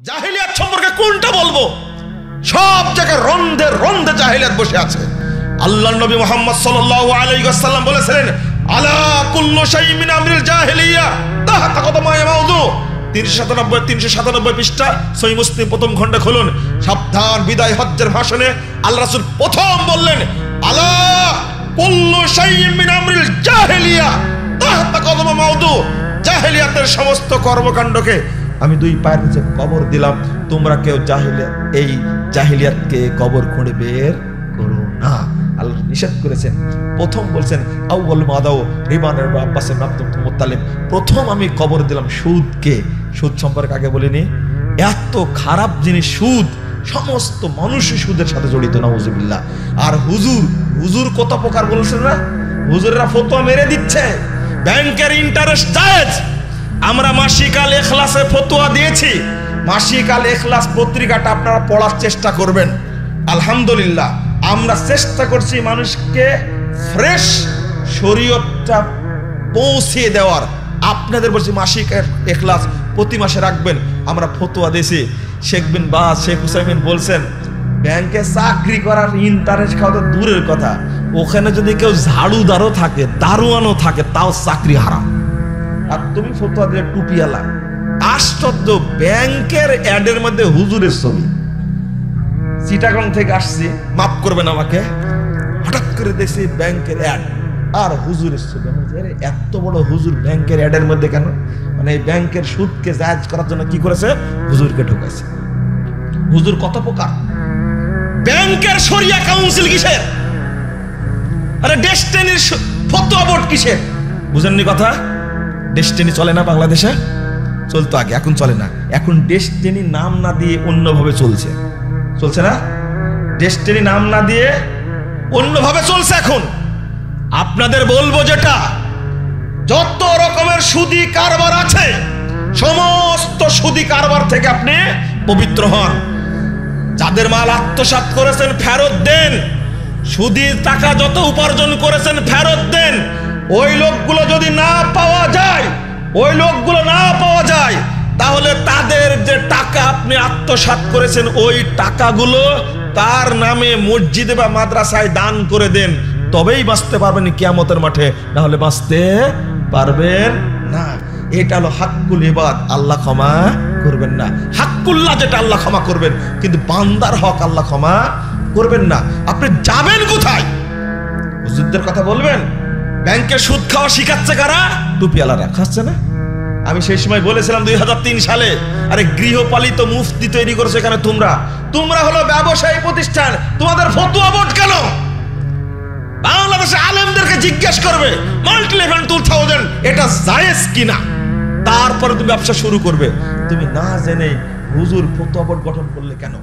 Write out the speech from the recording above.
জাহিলিয়াত সম্পর্কে কোনটা বলবো? সব জায়গায় রন্ধে রন্ধে জাহিলিয়াত বসে আছে। আল্লাহর নবী মুহাম্মদ সাল্লাল্লাহু আলাইহি ওয়াসাল্লাম বলেছিলেন, আলা কুল্লু শাইইন মিন আমরিল জাহিলিয়া তাহতা কদমায়ে মাউযু। 397 পৃষ্ঠা সহিহ মুসলিম প্রথম খণ্ডে খুলুন। সাবধান, বিদায় হজ্জের ভাষণে আল্লাহ রাসূল প্রথম বললেন, আলা কুল্লু শাইইন মিন আমরিল জাহিলিয়া তাহতা কদমায়ে মাউযু। জাহিলিয়াতের সমস্ত কর্মকাণ্ডকে আমি দুই পায়ের নিচে কবর দিলাম, তোমরা কেউ এই জাহিলিয়াতকে কবর খুঁড়ে বের করো না। আল্লাহ নিষেধ করেছেন। প্রথম বলছেন আউয়াল মাদাও রিবানের আব্বাসের আব্দুল মুত্তালিব, প্রথম আমি কবর দিলাম সুদকে। সুদ সম্পর্কে আগে বলিনি, এত খারাপ জিনিস সুদ, সমস্ত মানুষই সুদের সাথে জড়িত, নাউজুবিল্লাহ। আর হুজুর কত প্রকার বলছেন না, হুজুরেরা ফতোয়া মেরে দিচ্ছে ব্যাংকের ইন্টারেস্ট জায়েজ। আমরা মাসিক আল ইখলাসে ফতোয়া দিয়েছি, মাসিক আল ইখলাস পত্রিকাটা আপনারা পড়ার চেষ্টা করবেন। আলহামদুলিল্লাহ আমরা চেষ্টা করছি মানুষকে ফ্রেশ শরীয়তটা পৌঁছে দেওয়ার। আপনাদের বলছি মাসিক ইখলাস প্রতি মাসে রাখবেন। আমরা ফতোয়া দিয়েছি। শেখ বিন বাজ, শেখ হুসাইমিন বলছেন ব্যাংকে চাকরি করার ইন্টারেস্ট খাওয়া তো দূরের কথা, ওখানে যদি কেউ ঝাড়ুদারও থাকে, দারোয়ানও থাকে, তাও চাকরি হারাম। আর তুমি ফতোয়া দিলে টুপিওয়ালা। আশ্চর্য, ব্যাংকের অ্যাডের মধ্যে হুজুরের ছবি। চিটাগং থেকে আসছি, মাফ করবেন আমাকে, হঠাৎ করে দেখছি ব্যাংকের অ্যাড আর হুজুরের ছবি। এত বড় হুজুর ব্যাংকের অ্যাডের মধ্যে কেন? মানে এই ব্যাংকের সুদকে জায়েজ করার জন্য কি করেছে? হুজুরকে ঢোকাইছে। হুজুর কত প্রকার। ব্যাংকের শরিয়া কাউন্সিল কিসের? আরে ডেস্টিনির ফতোয়া বোর্ড কিসের? বুঝেননি কথা? ডেস্টিনি চলে না বাংলাদেশে? চলতো আগে, এখন চলে না। এখন ডেস্টিনি নাম না দিয়ে অন্যভাবে চলছে না? ডেস্টিনি নাম না দিয়ে অন্যভাবে চলছে এখন। আপনাদের বলবো যেটা, যত রকমের সুদি কারবার আছে সমস্ত সুদি কারবার থেকে আপনি পবিত্র হন। যাদের মাল আত্মসাৎ করেছেন ফেরত দেন, সুদির টাকা যত উপার্জন করেছেন ফেরত দেন। ওই লোকগুলো যদি না পাওয়া যায়, তাহলে তাদের যে টাকা আপনি আত্মসাৎ করেছেন ওই টাকাগুলো তার নামে মসজিদে বা মাদ্রাসায় দান করে দেন, তবেই বাঁচতে পারবেন কিয়ামতের মাঠে, না হলে বাঁচতে পারবেন না। এটা হলো হাক্কুল ইবাদ, আল্লাহ ক্ষমা করবেন না। হাক্কুল্লাহ যেটা আল্লাহ ক্ষমা করবেন, কিন্তু বান্দার হক আল্লাহ ক্ষমা করবেন না। আপনি যাবেন কোথায়? হুজুরদের কথা বলবেন? ব্যাংকে সুদ খাওয়া শিখাচ্ছে কারা? টুপিওয়ালারা। খাচ্ছে না? আমি সেই সময় বলেছিলাম 2003 সালে, আরে গৃহপালিত মুফতি তৈরি করেছে এখানে তোমরা হলো ব্যবসায়ী প্রতিষ্ঠান, তোমাদের ফতোয়া বোর্ড কেন? বাংলাদেশে আলেমদেরকে জিজ্ঞেস করবে মাল্টি লেভেল 2000 এটা জায়েজ কিনা, তারপরে তুমি ব্যবসা শুরু করবে। তুমি না জেনে হুজুর ফতোয়া বোর্ড গঠন করলে কেন?